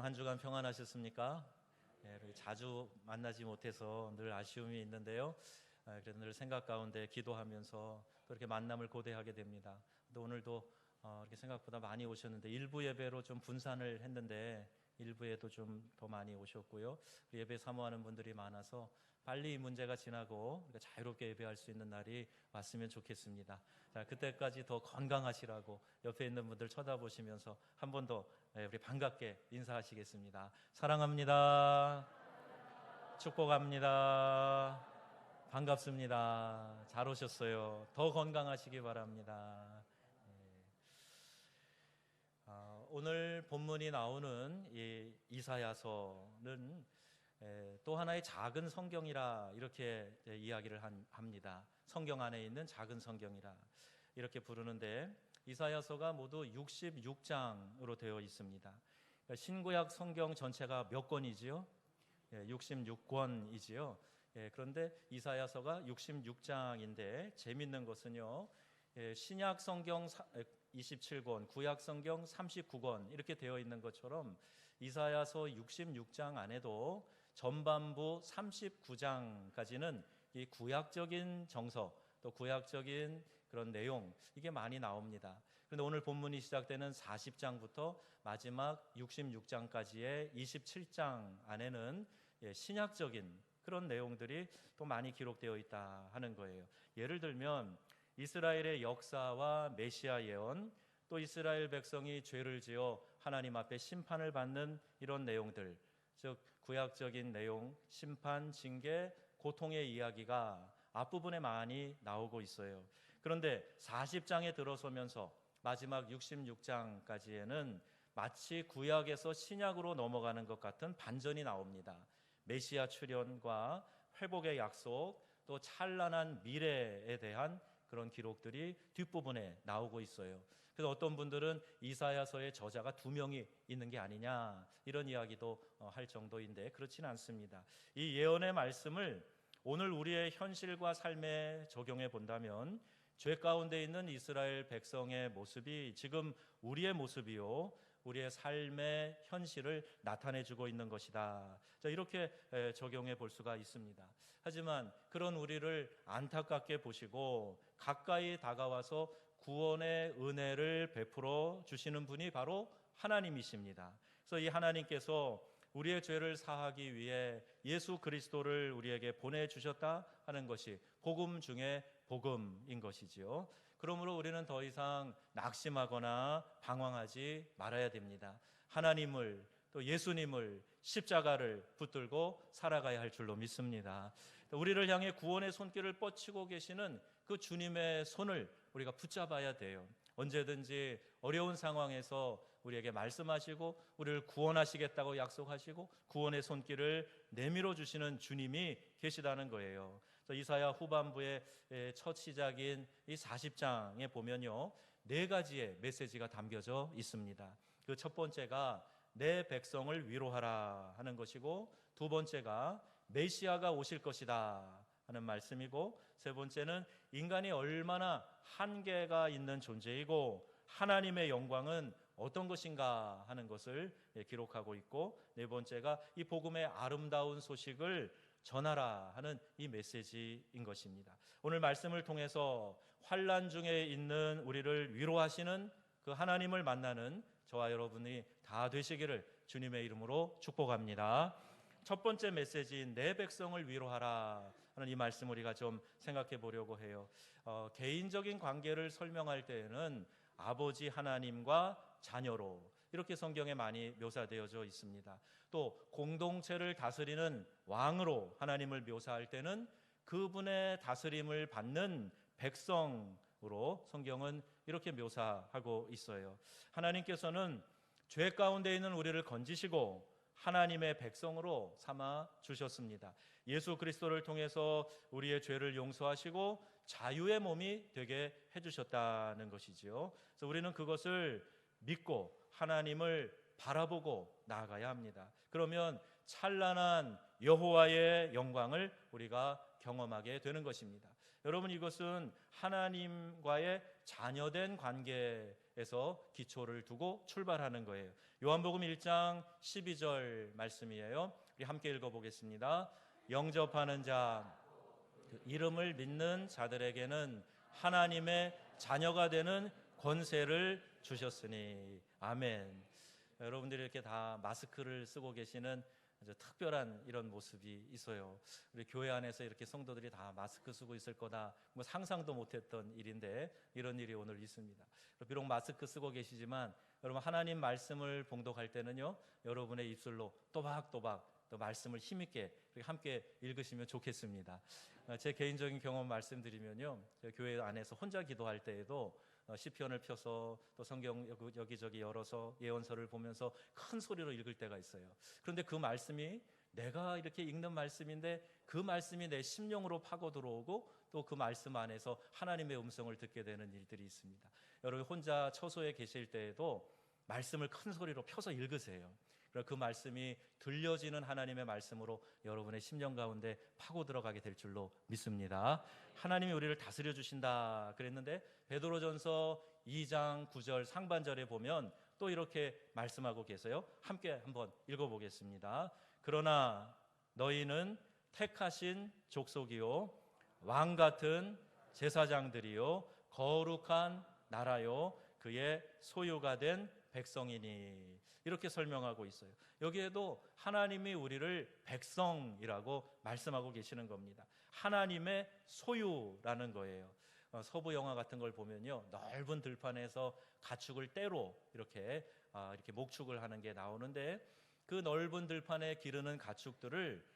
한 주간 평안하셨습니까? 이렇게 자주 만나지 못해서 늘 아쉬움이 있는데요. 그래도 늘 생각 가운데 기도하면서 또 이렇게 만남을 고대하게 됩니다. 또 오늘도 이렇게 생각보다 많이 오셨는데 일부 예배로 좀 분산을 했는데 일부에도 좀 더 많이 오셨고요. 예배 사모하는 분들이 많아서 빨리 이 문제가 지나고 우리가 자유롭게 예배할 수 있는 날이 왔으면 좋겠습니다. 자, 그때까지 더 건강하시라고 옆에 있는 분들 쳐다보시면서 한 번 더 우리 반갑게 인사하시겠습니다. 사랑합니다. 축복합니다. 반갑습니다. 잘 오셨어요. 더 건강하시기 바랍니다. 오늘 본문이 나오는 이 이사야서는 또 하나의 작은 성경이라 이렇게 이야기를 합니다. 성경 안에 있는 작은 성경이라 이렇게 부르는데 이사야서가 모두 66장으로 되어 있습니다. 신구약 성경 전체가 몇 권이지요? 66권이지요. 그런데 이사야서가 66장인데 재밌는 것은요, 신약 성경 27권, 구약 성경 39권 이렇게 되어 있는 것처럼 이사야서 66장 안에도 전반부 39장까지는 이 구약적인 정서, 또 구약적인 그런 내용, 이게 많이 나옵니다. 그런데 오늘 본문이 시작되는 40장부터 마지막 66장까지의 27장 안에는 신약적인 그런 내용들이 또 많이 기록되어 있다 하는 거예요. 예를 들면 이스라엘의 역사와 메시아 예언, 또 이스라엘 백성이 죄를 지어 하나님 앞에 심판을 받는 이런 내용들, 즉 구약적인 내용, 심판, 징계, 고통의 이야기가 앞부분에 많이 나오고 있어요. 그런데 40장에 들어서면서 마지막 66장까지에는 마치 구약에서 신약으로 넘어가는 것 같은 반전이 나옵니다. 메시아 출현과 회복의 약속, 또 찬란한 미래에 대한 그런 기록들이 뒷부분에 나오고 있어요. 그래서 어떤 분들은 이사야서의 저자가 2명이 있는 게 아니냐 이런 이야기도 할 정도인데 그렇지는 않습니다. 이 예언의 말씀을 오늘 우리의 현실과 삶에 적용해 본다면 죄 가운데 있는 이스라엘 백성의 모습이 지금 우리의 모습이요, 우리의 삶의 현실을 나타내주고 있는 것이다. 자, 이렇게 적용해 볼 수가 있습니다. 하지만 그런 우리를 안타깝게 보시고 가까이 다가와서 구원의 은혜를 베풀어 주시는 분이 바로 하나님이십니다. 그래서 이 하나님께서 우리의 죄를 사하기 위해 예수 그리스도를 우리에게 보내주셨다 하는 것이 복음 중에 복음인 것이지요. 그러므로 우리는 더 이상 낙심하거나 방황하지 말아야 됩니다. 하나님을, 또 예수님을, 십자가를 붙들고 살아가야 할 줄로 믿습니다. 우리를 향해 구원의 손길을 뻗치고 계시는 그 주님의 손을 우리가 붙잡아야 돼요. 언제든지 어려운 상황에서 우리에게 말씀하시고 우리를 구원하시겠다고 약속하시고 구원의 손길을 내밀어 주시는 주님이 계시다는 거예요. 이사야 후반부의 첫 시작인 이 40장에 보면요, 4가지의 메시지가 담겨져 있습니다. 그 첫 번째가 내 백성을 위로하라 하는 것이고, 두 번째가 메시아가 오실 것이다 하는 말씀이고, 세 번째는 인간이 얼마나 한계가 있는 존재이고 하나님의 영광은 어떤 것인가 하는 것을 기록하고 있고, 네 번째가 이 복음의 아름다운 소식을 전하라 하는 이 메시지인 것입니다. 오늘 말씀을 통해서 환난 중에 있는 우리를 위로하시는 그 하나님을 만나는 저와 여러분이 다 되시기를 주님의 이름으로 축복합니다. 첫 번째 메시지인 내 백성을 위로하라 하는 이 말씀 우리가 좀 생각해 보려고 해요. 개인적인 관계를 설명할 때에는 아버지 하나님과 자녀로 이렇게 성경에 많이 묘사되어져 있습니다. 또 공동체를 다스리는 왕으로 하나님을 묘사할 때는 그분의 다스림을 받는 백성으로 성경은 이렇게 묘사하고 있어요. 하나님께서는 죄 가운데 있는 우리를 건지시고 하나님의 백성으로 삼아 주셨습니다. 예수 그리스도를 통해서 우리의 죄를 용서하시고 자유의 몸이 되게 해주셨다는 것이지요. 그래서 우리는 그것을 믿고 하나님을 바라보고 나아가야 합니다. 그러면 찬란한 여호와의 영광을 우리가 경험하게 되는 것입니다. 여러분, 이것은 하나님과의 자녀된 관계에 에서 기초를 두고 출발하는 거예요. 요한복음 1장 12절 말씀이에요. 우리 함께 읽어보겠습니다. 영접하는 자, 그 이름을 믿는 자들에게는 하나님의 자녀가 되는 권세를 주셨으니. 아멘. 여러분들이 이렇게 다 마스크를 쓰고 계시는 아주 특별한 이런 모습이 있어요. 우리 교회 안에서 이렇게 성도들이 다 마스크 쓰고 있을 거다, 뭐 상상도 못했던 일인데 이런 일이 오늘 있습니다. 비록 마스크 쓰고 계시지만 여러분, 하나님 말씀을 봉독할 때는요, 여러분의 입술로 또박또박 또 말씀을 힘있게 함께 읽으시면 좋겠습니다. 제 개인적인 경험 말씀드리면요, 교회 안에서 혼자 기도할 때에도 시편을 펴서 또 성경 여기저기 열어서 예언서를 보면서 큰 소리로 읽을 때가 있어요. 그런데 그 말씀이 내가 이렇게 읽는 말씀인데 그 말씀이 내 심령으로 파고 들어오고 또 그 말씀 안에서 하나님의 음성을 듣게 되는 일들이 있습니다. 여러분, 혼자 처소에 계실 때에도 말씀을 큰 소리로 펴서 읽으세요. 그 말씀이 들려지는 하나님의 말씀으로 여러분의 심령 가운데 파고 들어가게 될 줄로 믿습니다. 하나님이 우리를 다스려 주신다 그랬는데 베드로전서 2장 9절 상반절에 보면 또 이렇게 말씀하고 계세요. 함께 한번 읽어보겠습니다. 그러나 너희는 택하신 족속이요 왕 같은 제사장들이요 거룩한 나라요 그의 소유가 된 백성이니. 이렇게 설명하고 있어요. 여기에도 하나님이 우리를 백성이라고 말씀하고 계시는 겁니다. 하나님의 소유라는 거예요. 서부 영화 같은 걸 보면요, 넓은 들판에서 가축을 떼로 이렇게 목축을 하는 게 나오는데 그 넓은 들판에 기르는 가축들을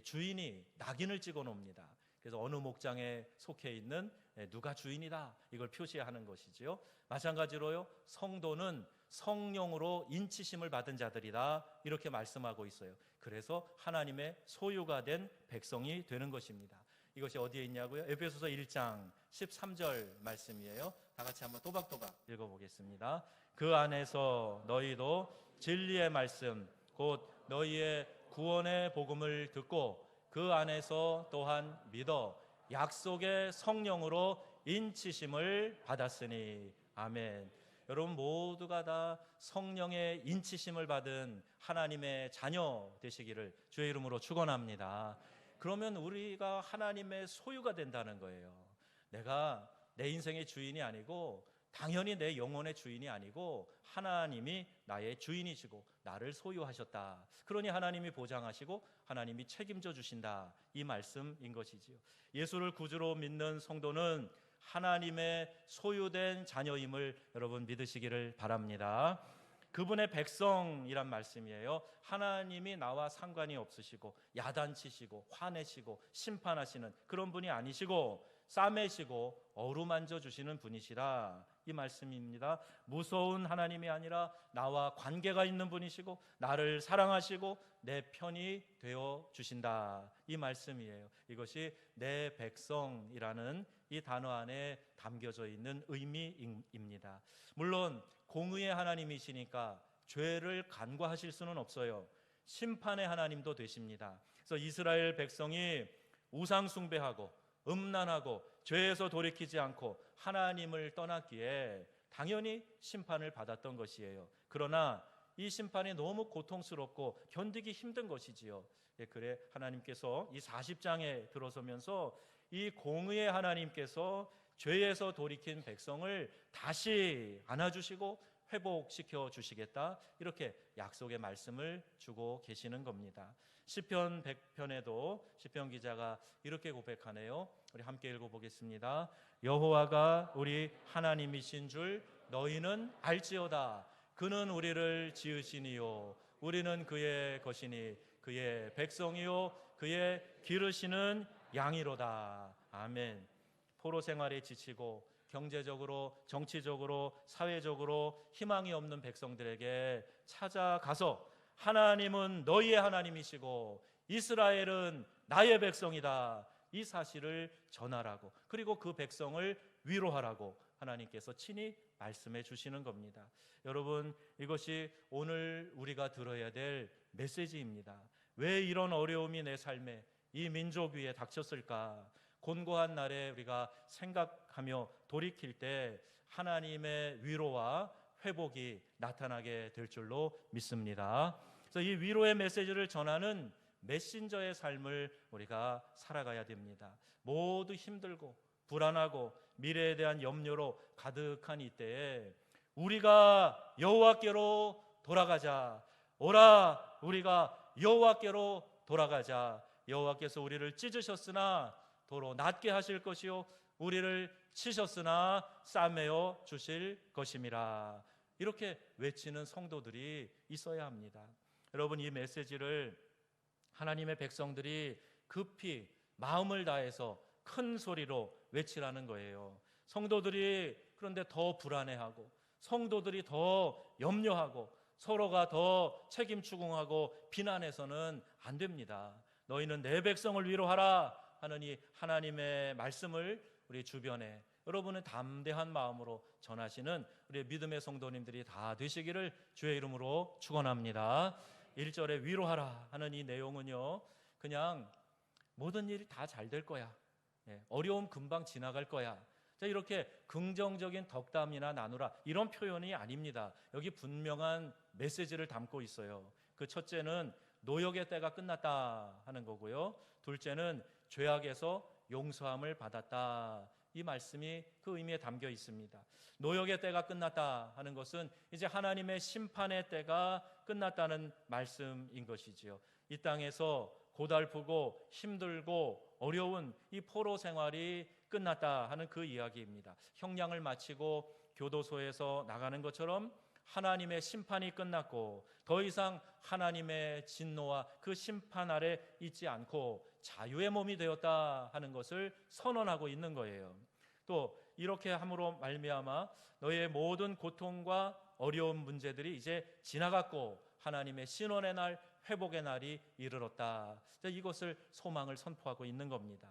주인이 낙인을 찍어 놓습니다. 그래서 어느 목장에 속해 있는 누가 주인이다, 이걸 표시하는 것이지요. 마찬가지로요, 성도는 성령으로 인치심을 받은 자들이다, 이렇게 말씀하고 있어요. 그래서 하나님의 소유가 된 백성이 되는 것입니다. 이것이 어디에 있냐고요? 에베소서 1장 13절 말씀이에요. 다 같이 한번 또박또박 읽어보겠습니다. 그 안에서 너희도 진리의 말씀 곧 너희의 구원의 복음을 듣고 그 안에서 또한 믿어 약속의 성령으로 인치심을 받았으니. 아멘. 여러분 모두가 다 성령의 인치심을 받은 하나님의 자녀 되시기를 주의 이름으로 축원합니다. 그러면 우리가 하나님의 소유가 된다는 거예요. 내가 내 인생의 주인이 아니고, 당연히 내 영혼의 주인이 아니고 하나님이 나의 주인이시고 나를 소유하셨다. 그러니 하나님이 보장하시고 하나님이 책임져 주신다, 이 말씀인 것이지요. 예수를 구주로 믿는 성도는 하나님의 소유된 자녀임을 여러분 믿으시기를 바랍니다. 그분의 백성이란 말씀이에요. 하나님이 나와 상관이 없으시고 야단치시고 화내시고 심판하시는 그런 분이 아니시고 싸매시고 어루만져 주시는 분이시라, 이 말씀입니다. 무서운 하나님이 아니라 나와 관계가 있는 분이시고 나를 사랑하시고 내 편이 되어 주신다, 이 말씀이에요. 이것이 내 백성이라는 이 단어 안에 담겨져 있는 의미입니다. 물론 공의의 하나님이시니까 죄를 간과하실 수는 없어요. 심판의 하나님도 되십니다. 그래서 이스라엘 백성이 우상 숭배하고 음란하고 죄에서 돌이키지 않고 하나님을 떠났기에 당연히 심판을 받았던 것이에요. 그러나 이 심판이 너무 고통스럽고 견디기 힘든 것이지요. 그래 하나님께서 이 40장에 들어서면서 이 공의의 하나님께서 죄에서 돌이킨 백성을 다시 안아주시고 회복시켜 주시겠다, 이렇게 약속의 말씀을 주고 계시는 겁니다. 시편 100편에도 시편 기자가 이렇게 고백하네요. 우리 함께 읽어보겠습니다. 여호와가 우리 하나님이신 줄 너희는 알지어다. 그는 우리를 지으시니요 우리는 그의 것이니 그의 백성이요 그의 기르시는 양이로다. 아멘. 포로 생활에 지치고 경제적으로, 정치적으로, 사회적으로 희망이 없는 백성들에게 찾아가서 하나님은 너희의 하나님이시고 이스라엘은 나의 백성이다, 이 사실을 전하라고, 그리고 그 백성을 위로하라고 하나님께서 친히 말씀해 주시는 겁니다. 여러분, 이것이 오늘 우리가 들어야 될 메시지입니다. 왜 이런 어려움이 내 삶에, 이 민족 위에 닥쳤을까? 곤고한 날에 우리가 생각하며 돌이킬 때 하나님의 위로와 회복이 나타나게 될 줄로 믿습니다. 그래서 이 위로의 메시지를 전하는 메신저의 삶을 우리가 살아가야 됩니다. 모두 힘들고 불안하고 미래에 대한 염려로 가득한 이때에 우리가 여호와께로 돌아가자. 오라, 우리가 여호와께로 돌아가자. 여호와께서 우리를 찢으셨으나 도로 낫게 하실 것이요 우리를 치셨으나 싸매어 주실 것임이라. 이렇게 외치는 성도들이 있어야 합니다. 여러분, 이 메시지를 하나님의 백성들이 급히 마음을 다해서 큰 소리로 외치라는 거예요. 성도들이 그런데 더 불안해하고 성도들이 더 염려하고 서로가 더 책임 추궁하고 비난해서는 안 됩니다. 너희는 내 백성을 위로하라 하는 이 하나님의 말씀을 우리 주변에 여러분은 담대한 마음으로 전하시는 우리 믿음의 성도님들이 다 되시기를 주의 이름으로 축원합니다. 1절에 위로하라 하는 이 내용은요, 그냥 모든 일이 다 잘 될 거야, 어려움 금방 지나갈 거야, 자, 이렇게 긍정적인 덕담이나 나누라 이런 표현이 아닙니다. 여기 분명한 메시지를 담고 있어요. 그 첫째는 노역의 때가 끝났다 하는 거고요, 둘째는 죄악에서 용서함을 받았다, 이 말씀이 그 의미에 담겨 있습니다. 노역의 때가 끝났다 하는 것은 이제 하나님의 심판의 때가 끝났다는 말씀인 것이지요. 이 땅에서 고달프고 힘들고 어려운 이 포로 생활이 끝났다 하는 그 이야기입니다. 형량을 마치고 교도소에서 나가는 것처럼 하나님의 심판이 끝났고 더 이상 하나님의 진노와 그 심판 아래 있지 않고 자유의 몸이 되었다 하는 것을 선언하고 있는 거예요. 또 이렇게 함으로 말미암아 너의 모든 고통과 어려운 문제들이 이제 지나갔고 하나님의 신원의 날, 회복의 날이 이르렀다. 이것을 소망을 선포하고 있는 겁니다.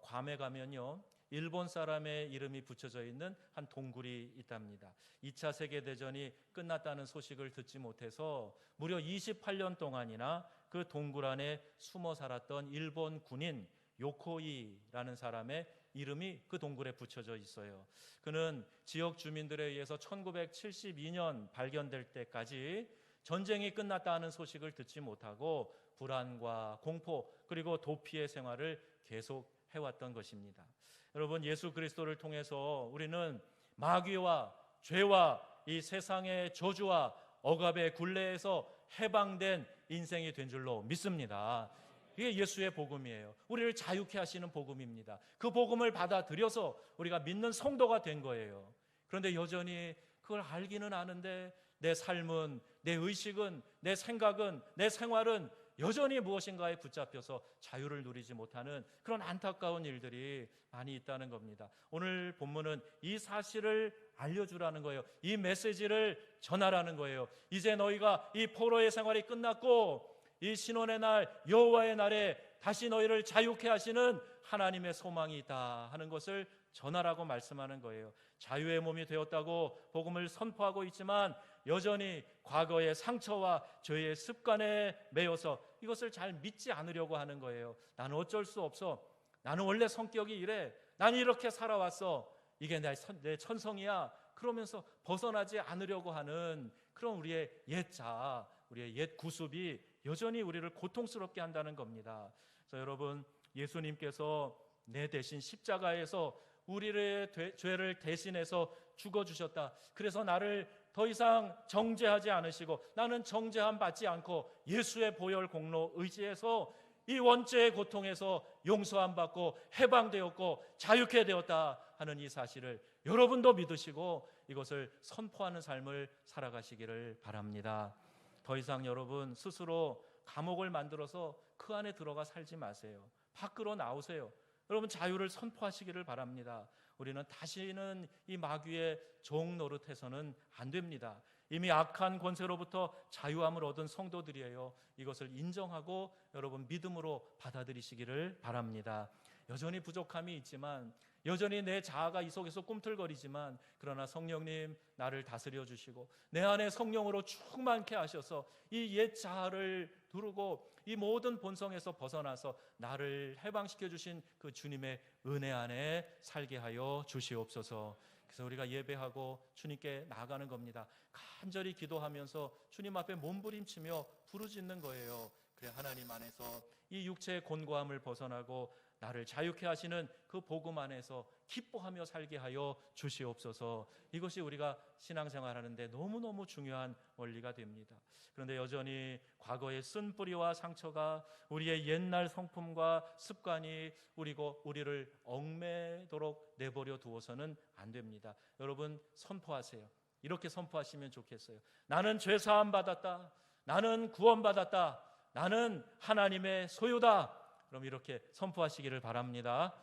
괌에 가면요, 일본 사람의 이름이 붙여져 있는 한 동굴이 있답니다. 2차 세계대전이 끝났다는 소식을 듣지 못해서 무려 28년 동안이나 그 동굴 안에 숨어 살았던 일본 군인 요코이라는 사람의 이름이 그 동굴에 붙여져 있어요. 그는 지역 주민들에 의해서 1972년 발견될 때까지 전쟁이 끝났다는 소식을 듣지 못하고 불안과 공포 그리고 도피의 생활을 계속 해왔던 것입니다. 여러분, 예수 그리스도를 통해서 우리는 마귀와 죄와 이 세상의 저주와 억압의 굴레에서 해방된 인생이 된 줄로 믿습니다. 이게 예수의 복음이에요. 우리를 자유케 하시는 복음입니다. 그 복음을 받아들여서 우리가 믿는 성도가 된 거예요. 그런데 여전히 그걸 알기는 아는데 내 삶은, 내 의식은, 내 생각은, 내 생활은 여전히 무엇인가에 붙잡혀서 자유를 누리지 못하는 그런 안타까운 일들이 많이 있다는 겁니다. 오늘 본문은 이 사실을 알려주라는 거예요. 이 메시지를 전하라는 거예요. 이제 너희가 이 포로의 생활이 끝났고 이 신원의 날, 여호와의 날에 다시 너희를 자유케 하시는 하나님의 소망이 있다 하는 것을 전하라고 말씀하는 거예요. 자유의 몸이 되었다고 복음을 선포하고 있지만 여전히 과거의 상처와 죄의 습관에 매여서 이것을 잘 믿지 않으려고 하는 거예요. 나는 어쩔 수 없어. 나는 원래 성격이 이래. 나는 이렇게 살아왔어. 이게 내 천성이야. 그러면서 벗어나지 않으려고 하는 그런 우리의 옛 자아, 우리의 옛 구습이 여전히 우리를 고통스럽게 한다는 겁니다. 그래서 여러분, 예수님께서 내 대신 십자가에서 우리의 죄를 대신해서 죽어주셨다. 그래서 나를 더 이상 정죄하지 않으시고 나는 정죄함 받지 않고 예수의 보혈 공로 의지해서 이 원죄의 고통에서 용서함 받고 해방되었고 자유케 되었다 하는 이 사실을 여러분도 믿으시고 이것을 선포하는 삶을 살아가시기를 바랍니다. 더 이상 여러분 스스로 감옥을 만들어서 그 안에 들어가 살지 마세요. 밖으로 나오세요. 여러분, 자유를 선포하시기를 바랍니다. 우리는 다시는 이 마귀의 종 노릇해서는 안 됩니다. 이미 악한 권세로부터 자유함을 얻은 성도들이에요. 이것을 인정하고 여러분 믿음으로 받아들이시기를 바랍니다. 여전히 부족함이 있지만, 여전히 내 자아가 이 속에서 꿈틀거리지만, 그러나 성령님 나를 다스려 주시고 내 안에 성령으로 충만케 하셔서 이 옛 자아를 두르고 이 모든 본성에서 벗어나서 나를 해방시켜 주신 그 주님의 은혜 안에 살게 하여 주시옵소서. 그래서 우리가 예배하고 주님께 나아가는 겁니다. 간절히 기도하면서 주님 앞에 몸부림치며 부르짖는 거예요. 그래, 하나님 안에서 이 육체의 곤고함을 벗어나고 나를 자유케 하시는 그 복음 안에서 기뻐하며 살게 하여 주시옵소서. 이것이 우리가 신앙생활하는데 너무너무 중요한 원리가 됩니다. 그런데 여전히 과거의 쓴뿌리와 상처가 우리의 옛날 성품과 습관이 우리를 얽매도록 내버려 두어서는 안 됩니다. 여러분, 선포하세요. 이렇게 선포하시면 좋겠어요. 나는 죄사함 받았다. 나는 구원받았다. 나는 하나님의 소유다. 그럼 이렇게 선포하시기를 바랍니다.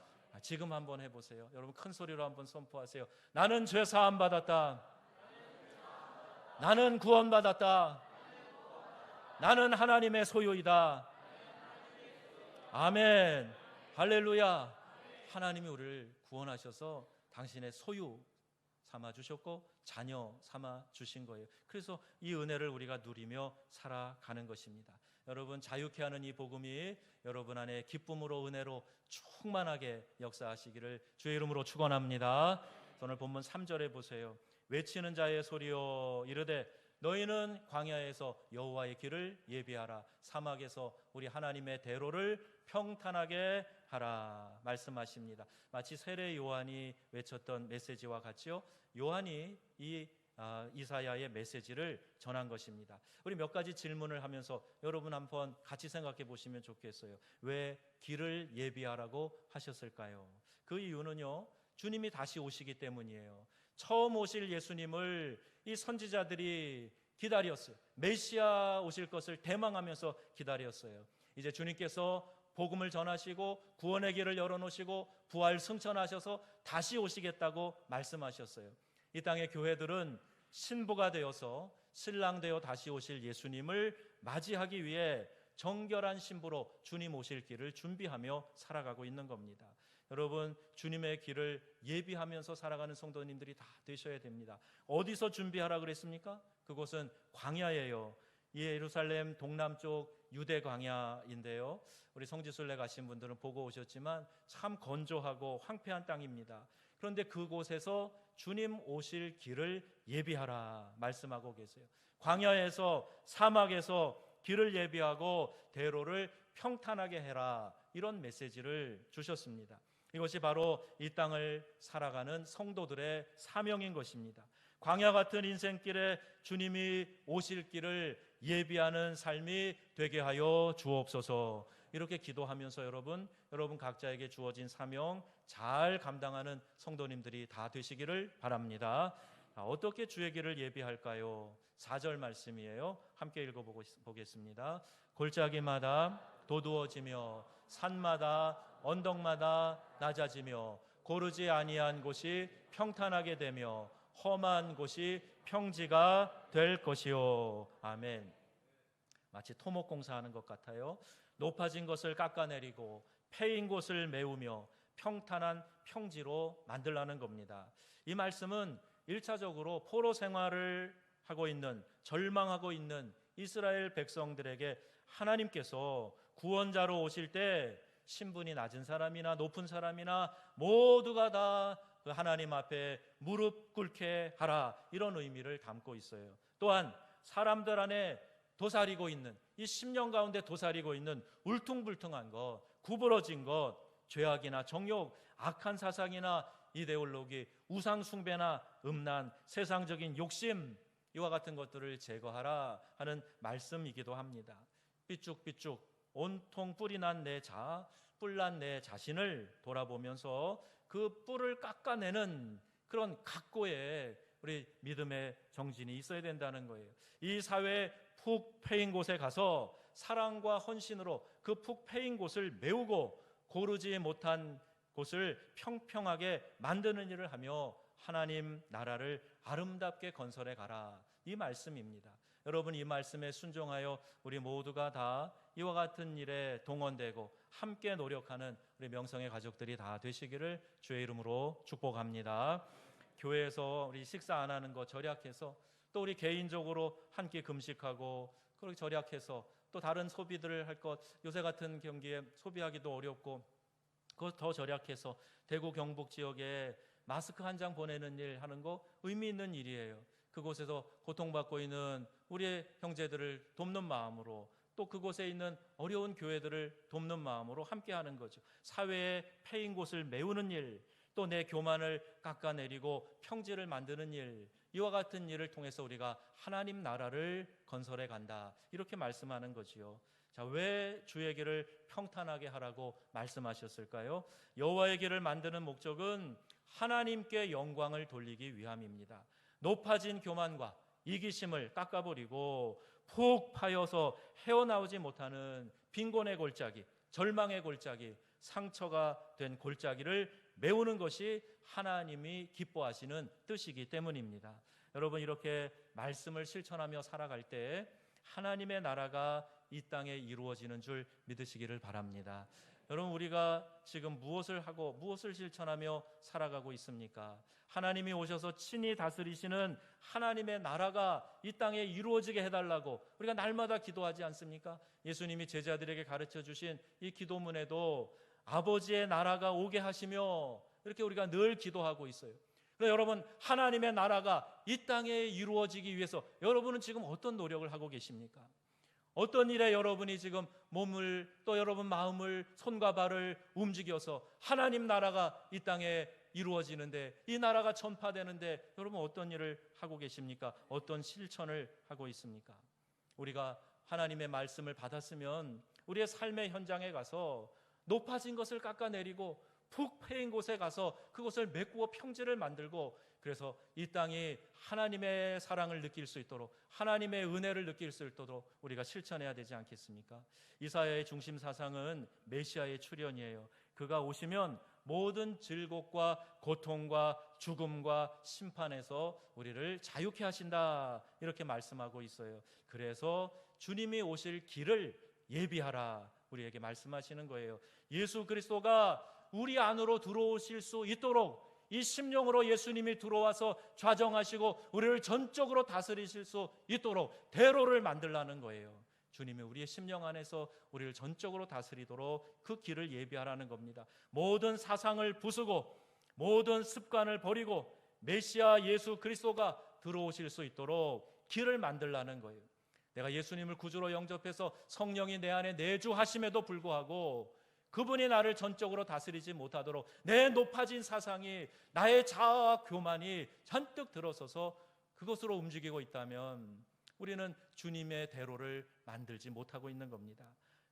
지금 한번 해보세요. 여러분, 큰 소리로 한번 선포하세요. 나는 죄사함 받았다. 나는 구원받았다. 나는 하나님의 소유이다. 아멘. 할렐루야. 하나님이 우리를 구원하셔서 당신의 소유 삼아 주셨고 자녀 삼아 주신 거예요. 그래서 이 은혜를 우리가 누리며 살아가는 것입니다. 여러분, 자유케 하는 이 복음이 여러분 안에 기쁨으로 은혜로 충만하게 역사하시기를 주의 이름으로 축원합니다. 오늘 본문 3절에 보세요. 외치는 자의 소리여 이르되 너희는 광야에서 여호와의 길을 예비하라. 사막에서 우리 하나님의 대로를 평탄하게 하라 말씀하십니다. 마치 세례 요한이 외쳤던 메시지와 같이요. 요한이 이 이사야의 메시지를 전한 것입니다. 우리 몇 가지 질문을 하면서 여러분 한번 같이 생각해 보시면 좋겠어요. 왜 길을 예비하라고 하셨을까요? 그 이유는요, 주님이 다시 오시기 때문이에요. 처음 오실 예수님을 이 선지자들이 기다렸어요. 메시아 오실 것을 대망하면서 기다렸어요. 이제 주님께서 복음을 전하시고 구원의 길을 열어놓으시고 부활 승천하셔서 다시 오시겠다고 말씀하셨어요. 이 땅의 교회들은 신부가 되어서 신랑 되어 다시 오실 예수님을 맞이하기 위해 정결한 신부로 주님 오실 길을 준비하며 살아가고 있는 겁니다. 여러분, 주님의 길을 예비하면서 살아가는 성도님들이 다 되셔야 됩니다. 어디서 준비하라 그랬습니까? 그곳은 광야예요. 이 예루살렘 동남쪽 유대 광야인데요, 우리 성지순례 가신 분들은 보고 오셨지만 참 건조하고 황폐한 땅입니다. 그런데 그곳에서 주님 오실 길을 예비하라 말씀하고 계세요. 광야에서, 사막에서 길을 예비하고 대로를 평탄하게 해라, 이런 메시지를 주셨습니다. 이것이 바로 이 땅을 살아가는 성도들의 사명인 것입니다. 광야 같은 인생길에 주님이 오실 길을 예비하는 삶이 되게 하여 주옵소서. 이렇게 기도하면서 여러분 각자에게 주어진 사명 잘 감당하는 성도님들이 다 되시기를 바랍니다. 어떻게 주의 길을 예비할까요? 4절 말씀이에요. 함께 읽어보겠습니다. 골짜기마다 도두어지며 산마다 언덕마다 낮아지며 고르지 아니한 곳이 평탄하게 되며 험한 곳이 평지가 될 것이요. 아멘. 마치 토목공사하는 것 같아요. 높아진 것을 깎아내리고 패인 곳을 메우며 평탄한 평지로 만들라는 겁니다. 이 말씀은 1차적으로 포로 생활을 하고 있는, 절망하고 있는 이스라엘 백성들에게 하나님께서 구원자로 오실 때 신분이 낮은 사람이나 높은 사람이나 모두가 다 그 하나님 앞에 무릎 꿇게 하라, 이런 의미를 담고 있어요. 또한 사람들 안에 도사리고 있는, 이 10년 가운데 도사리고 있는 울퉁불퉁한 것, 구부러진 것, 죄악이나 정욕, 악한 사상이나 이데올로기, 우상 숭배나 음란, 세상적인 욕심, 이와 같은 것들을 제거하라 하는 말씀이기도 합니다. 삐쭉삐쭉 온통 뿔난 내 자신을 돌아보면서 그 뿔을 깎아내는 그런 각고의 우리 믿음의 정신이 있어야 된다는 거예요. 이 사회에 푹 패인 곳에 가서 사랑과 헌신으로 그 푹 패인 곳을 메우고 고르지 못한 곳을 평평하게 만드는 일을 하며 하나님 나라를 아름답게 건설해 가라, 이 말씀입니다. 여러분, 이 말씀에 순종하여 우리 모두가 다 이와 같은 일에 동원되고 함께 노력하는 우리 명성의 가족들이 다 되시기를 주의 이름으로 축복합니다. 교회에서 우리 식사 안 하는 거 절약해서, 또 우리 개인적으로 한 끼 금식하고 그렇게 절약해서, 또 다른 소비들을 할 것, 요새 같은 경기에 소비하기도 어렵고 그것 더 절약해서 대구 경북 지역에 마스크 한 장 보내는 일 하는 거 의미 있는 일이에요. 그곳에서 고통받고 있는 우리의 형제들을 돕는 마음으로, 또 그곳에 있는 어려운 교회들을 돕는 마음으로 함께하는 거죠. 사회의 패인 곳을 메우는 일, 또 내 교만을 깎아내리고 평지를 만드는 일, 이와 같은 일을 통해서 우리가 하나님 나라를 건설해 간다, 이렇게 말씀하는 거지요. 자, 왜 주의 길을 평탄하게 하라고 말씀하셨을까요? 여호와의 길을 만드는 목적은 하나님께 영광을 돌리기 위함입니다. 높아진 교만과 이기심을 깎아버리고 푹 파여서 헤어나오지 못하는 빈곤의 골짜기, 절망의 골짜기, 상처가 된 골짜기를 메우는 것이 하나님이 기뻐하시는 뜻이기 때문입니다. 여러분, 이렇게 말씀을 실천하며 살아갈 때 하나님의 나라가 이 땅에 이루어지는 줄 믿으시기를 바랍니다. 여러분, 우리가 지금 무엇을 하고 무엇을 실천하며 살아가고 있습니까? 하나님이 오셔서 친히 다스리시는 하나님의 나라가 이 땅에 이루어지게 해달라고 우리가 날마다 기도하지 않습니까? 예수님이 제자들에게 가르쳐 주신 이 기도문에도 아버지의 나라가 오게 하시며, 이렇게 우리가 늘 기도하고 있어요. 그래서 여러분, 하나님의 나라가 이 땅에 이루어지기 위해서 여러분은 지금 어떤 노력을 하고 계십니까? 어떤 일에 여러분이 지금 몸을, 또 여러분 마음을, 손과 발을 움직여서 하나님 나라가 이 땅에 이루어지는데, 이 나라가 전파되는데 여러분 어떤 일을 하고 계십니까? 어떤 실천을 하고 있습니까? 우리가 하나님의 말씀을 받았으면 우리의 삶의 현장에 가서 높아진 것을 깎아내리고 푹 패인 곳에 가서 그곳을 메꾸고 평지를 만들고, 그래서 이 땅이 하나님의 사랑을 느낄 수 있도록, 하나님의 은혜를 느낄 수 있도록 우리가 실천해야 되지 않겠습니까? 이사야의 중심 사상은 메시아의 출현이에요. 그가 오시면 모든 질곡과 고통과 죽음과 심판에서 우리를 자유케 하신다, 이렇게 말씀하고 있어요. 그래서 주님이 오실 길을 예비하라, 우리에게 말씀하시는 거예요. 예수 그리스도가 우리 안으로 들어오실 수 있도록 이 심령으로 예수님이 들어와서 좌정하시고 우리를 전적으로 다스리실 수 있도록 대로를 만들라는 거예요. 주님이 우리의 심령 안에서 우리를 전적으로 다스리도록 그 길을 예비하라는 겁니다. 모든 사상을 부수고 모든 습관을 버리고 메시아 예수 그리스도가 들어오실 수 있도록 길을 만들라는 거예요. 내가 예수님을 구주로 영접해서 성령이 내 안에 내주하심에도 불구하고 그분이 나를 전적으로 다스리지 못하도록 내 높아진 사상이, 나의 자아와 교만이 잔뜩 들어서서 그것으로 움직이고 있다면 우리는 주님의 대로를 만들지 못하고 있는 겁니다.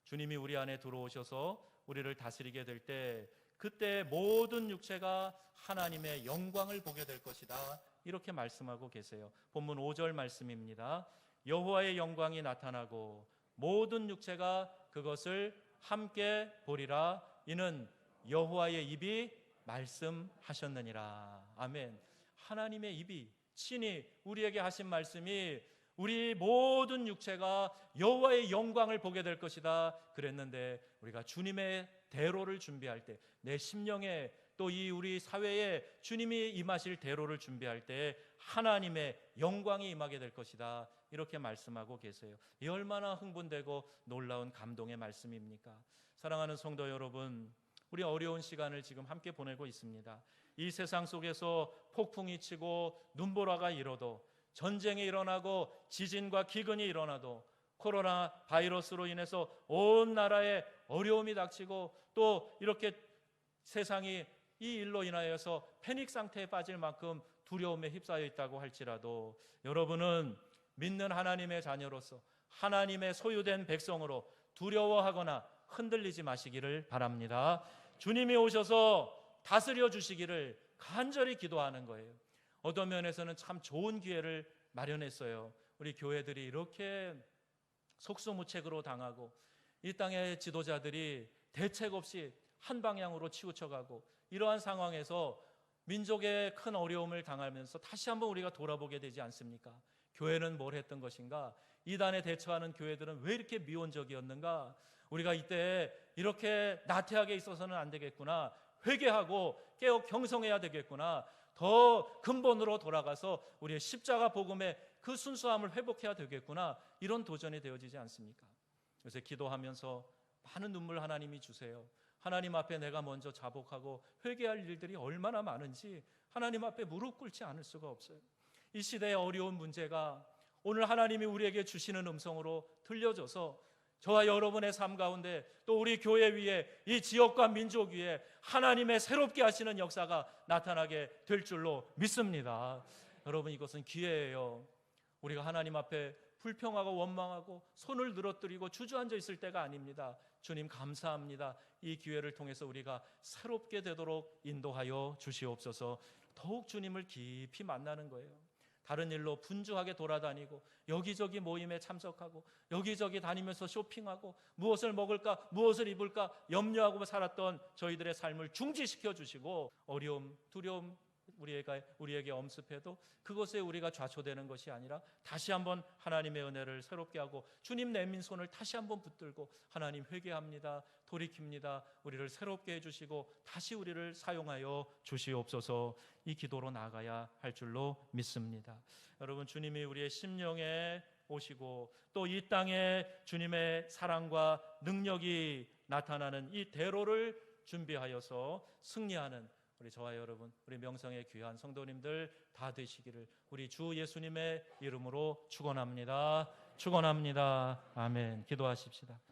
주님이 우리 안에 들어오셔서 우리를 다스리게 될 때, 그때 모든 육체가 하나님의 영광을 보게 될 것이다, 이렇게 말씀하고 계세요. 본문 5절 말씀입니다. 여호와의 영광이 나타나고 모든 육체가 그것을 함께 보리라. 이는 여호와의 입이 말씀하셨느니라. 아멘. 하나님의 입이 친히 우리에게 하신 말씀이 우리 모든 육체가 여호와의 영광을 보게 될 것이다 그랬는데, 우리가 주님의 대로를 준비할 때, 내 심령에 또 이 우리 사회에 주님이 임하실 대로를 준비할 때 하나님의 영광이 임하게 될 것이다, 이렇게 말씀하고 계세요. 이 얼마나 흥분되고 놀라운 감동의 말씀입니까? 사랑하는 성도 여러분, 우리 어려운 시간을 지금 함께 보내고 있습니다. 이 세상 속에서 폭풍이 치고 눈보라가 일어도, 전쟁이 일어나고 지진과 기근이 일어나도, 코로나 바이러스로 인해서 온 나라에 어려움이 닥치고, 또 이렇게 세상이 이 일로 인하여서 패닉 상태에 빠질 만큼 두려움에 휩싸여 있다고 할지라도, 여러분은 믿는 하나님의 자녀로서 하나님의 소유된 백성으로 두려워하거나 흔들리지 마시기를 바랍니다. 주님이 오셔서 다스려 주시기를 간절히 기도하는 거예요. 어떤 면에서는 참 좋은 기회를 마련했어요. 우리 교회들이 이렇게 속수무책으로 당하고 이 땅의 지도자들이 대책 없이 한 방향으로 치우쳐가고, 이러한 상황에서 민족의 큰 어려움을 당하면서 다시 한번 우리가 돌아보게 되지 않습니까? 교회는 뭘 했던 것인가? 이단에 대처하는 교회들은 왜 이렇게 미온적이었는가? 우리가 이때 이렇게 나태하게 있어서는 안 되겠구나, 회개하고 깨어 경성해야 되겠구나, 더 근본으로 돌아가서 우리의 십자가 복음의 그 순수함을 회복해야 되겠구나, 이런 도전이 되어지지 않습니까? 요새 기도하면서 많은 눈물 하나님이 주세요. 하나님 앞에 내가 먼저 자복하고 회개할 일들이 얼마나 많은지 하나님 앞에 무릎 꿇지 않을 수가 없어요. 이 시대의 어려운 문제가 오늘 하나님이 우리에게 주시는 음성으로 들려줘서 저와 여러분의 삶 가운데 또 우리 교회 위에 이 지역과 민족 위에 하나님의 새롭게 하시는 역사가 나타나게 될 줄로 믿습니다. 여러분, 이것은 기회예요. 우리가 하나님 앞에 불평하고 원망하고 손을 늘어뜨리고 주저앉아 있을 때가 아닙니다. 주님 감사합니다. 이 기회를 통해서 우리가 새롭게 되도록 인도하여 주시옵소서. 더욱 주님을 깊이 만나는 거예요. 다른 일로 분주하게 돌아다니고 여기저기 모임에 참석하고 여기저기 다니면서 쇼핑하고 무엇을 먹을까 무엇을 입을까 염려하고 살았던 저희들의 삶을 중지시켜 주시고 어려움 두려움 우리에게 엄습해도 그것에 우리가 좌초되는 것이 아니라 다시 한번 하나님의 은혜를 새롭게 하고 주님 내민 손을 다시 한번 붙들고 하나님 회개합니다. 돌이킵니다. 우리를 새롭게 해주시고 다시 우리를 사용하여 주시옵소서. 이 기도로 나아가야 할 줄로 믿습니다. 여러분, 주님이 우리의 심령에 오시고 또 이 땅에 주님의 사랑과 능력이 나타나는 이 대로를 준비하여서 승리하는 우리 저와 여러분, 우리 명성의 귀한 성도님들 다 되시기를 우리 주 예수님의 이름으로 축원합니다. 축원합니다. 아멘. 기도하십시다.